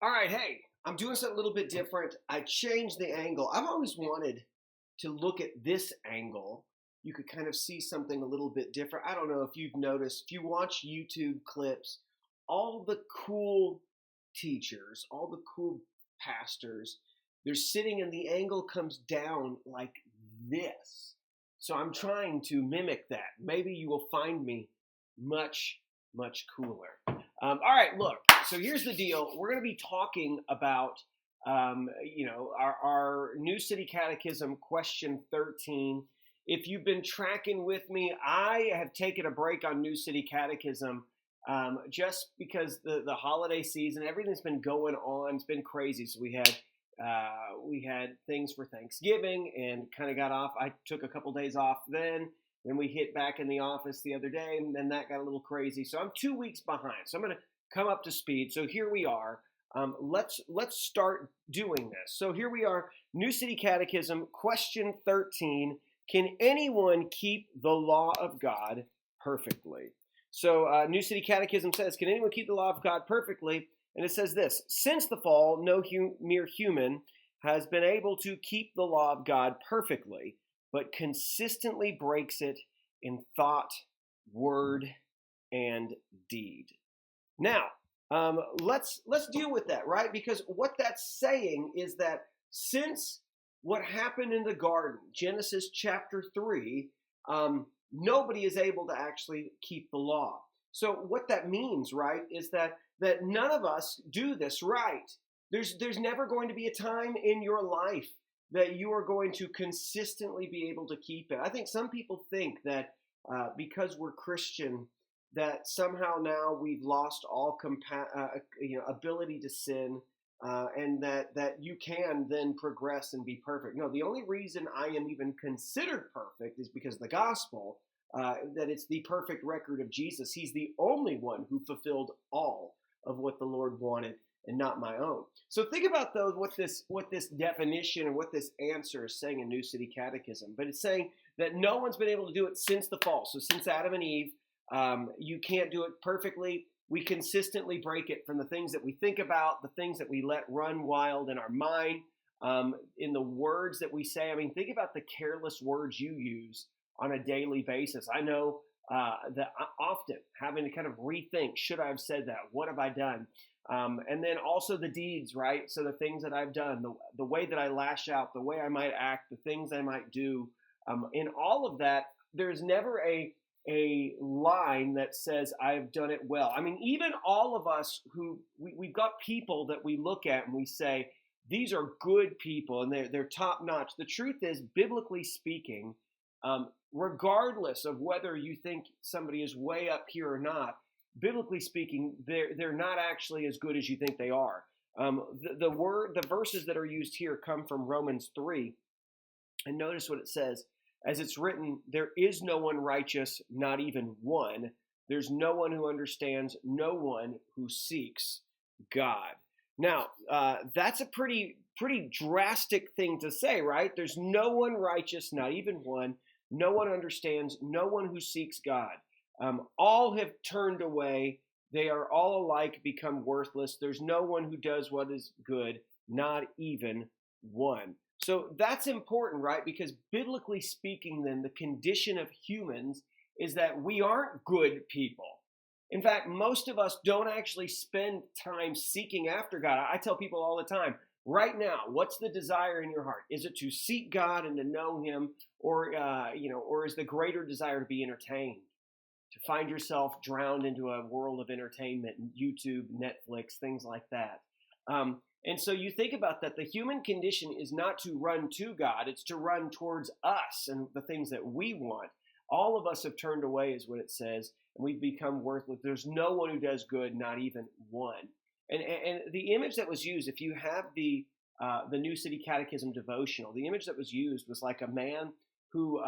All right, hey, I'm doing something a little bit different. I changed the angle. I've always wanted to look at this angle. You could kind of see something a little bit different. I don't know if you've noticed, if you watch YouTube clips, all the cool teachers, all the cool pastors, they're sitting and the angle comes down like this. So I'm trying to mimic that. Maybe you will find me much, much cooler. All right, look. So here's the deal. We're going to be talking about, our New City Catechism Question 13. If you've been tracking with me, I have taken a break on New City Catechism just because the holiday season, everything's been going on. It's been crazy. So we had things for Thanksgiving and kind of got off. I took a couple days off then. Then we hit back in the office the other day, and then that got a little crazy. So I'm 2 weeks behind. So I'm going to come up to speed. So here we are. Let's start doing this. So here we are, New City Catechism, question 13. Can anyone keep the law of God perfectly? So New City Catechism says, can anyone keep the law of God perfectly? And it says this: since the fall, no mere human has been able to keep the law of God perfectly, but consistently breaks it in thought, word, and deed. Now, let's deal with that, right? Because what that's saying is that since what happened in the garden, Genesis chapter 3, nobody is able to actually keep the law. So what that means, right, is that none of us do this right. There's never going to be a time in your life that you are going to consistently be able to keep it. I think some people think that because we're Christian, that somehow now we've lost all ability to sin, and that you can then progress and be perfect. No, the only reason I am even considered perfect is because of the gospel, that it's the perfect record of Jesus. He's the only one who fulfilled all of what the Lord wanted, and not my own. So think about though what this definition and what this answer is saying in New City Catechism. But it's saying that no one's been able to do it since the fall. So since Adam and Eve, you can't do it perfectly. We consistently break it from the things that we think about, the things that we let run wild in our mind, in the words that we say. I mean, think about the careless words you use on a daily basis. I know that often having to kind of rethink, should I have said that? What have I done? And then also the deeds, right? So the things that I've done, the way that I lash out, the way I might act, the things I might do, in all of that, there's never a line that says I've done it well. I mean, even all of us who we've got people that we look at and we say, these are good people and they're top notch. The truth is, biblically speaking, regardless of whether you think somebody is way up here or not, biblically speaking, they're not actually as good as you think they are. The verses that are used here come from Romans 3, and notice what it says. As it's written, there is no one righteous, not even one. There's no one who understands, no one who seeks God. Now, that's a pretty drastic thing to say, right? There's no one righteous, not even one. No one understands, no one who seeks God. All have turned away. They are all alike become worthless. There's no one who does what is good, not even one. So that's important, right? Because biblically speaking, then, the condition of humans is that we aren't good people. In fact, most of us don't actually spend time seeking after God. I tell people all the time, right now, what's the desire in your heart? Is it to seek God and to know Him, or is the greater desire to be entertained, to find yourself drowned into a world of entertainment, YouTube, Netflix, things like that? And so you think about that, the human condition is not to run to God, it's to run towards us and the things that we want. All of us have turned away, is what it says, and we've become worthless. There's no one who does good, not even one. And the image that was used, if you have the New City Catechism devotional, the image that was used was like a man who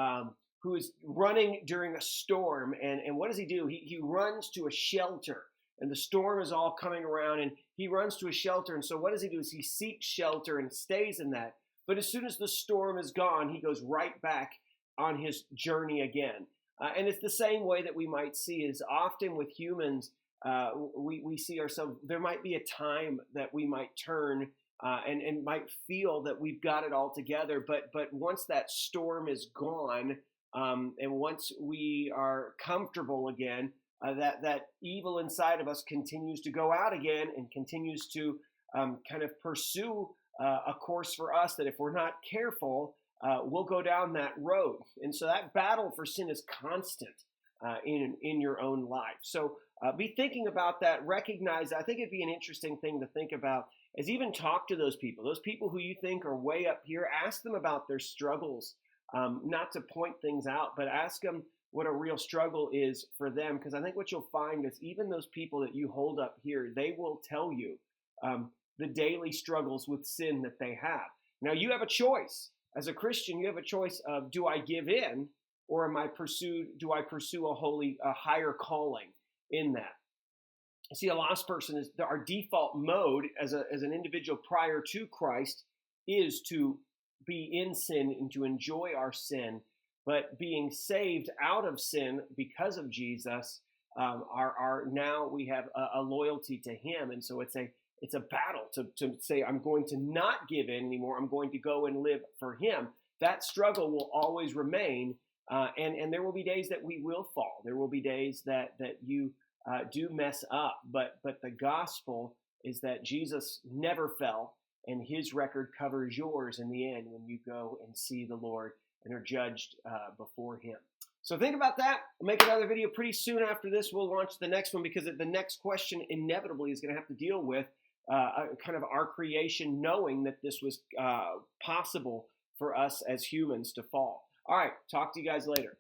is running during a storm, and what does he do? He runs to a shelter. And the storm is all coming around, and he runs to a shelter. And so what does he do? Is he seeks shelter and stays in that. But as soon as the storm is gone, he goes right back on his journey again. And it's the same way that we might see is often with humans, we see ourselves, there might be a time that we might turn and might feel that we've got it all together. But once that storm is gone, and once we are comfortable again, that evil inside of us continues to go out again and continues to kind of pursue a course for us that if we're not careful, we'll go down that road. And so that battle for sin is constant in your own life. So be thinking about that. Recognize, I think it'd be an interesting thing to think about is even talk to those people who you think are way up here. Ask them about their struggles, not to point things out, but ask them what a real struggle is for them. Because I think what you'll find is even those people that you hold up here, they will tell you the daily struggles with sin that they have. Now you have a choice. As a Christian, you have a choice of, do I give in, or do I pursue a higher calling in that? See, a lost person is our default mode as an individual prior to Christ is to be in sin and to enjoy our sin. But being saved out of sin because of Jesus, now we have a loyalty to Him, and so it's a battle to say, I'm going to not give in anymore. I'm going to go and live for Him. That struggle will always remain, and there will be days that we will fall. There will be days that you do mess up, but the gospel is that Jesus never fell, and His record covers yours in the end when you go and see the Lord and are judged before Him. So think about that. We'll make another video pretty soon after this. We'll launch the next one because the next question inevitably is going to have to deal with kind of our creation, knowing that this was possible for us as humans to fall. All right, talk to you guys later.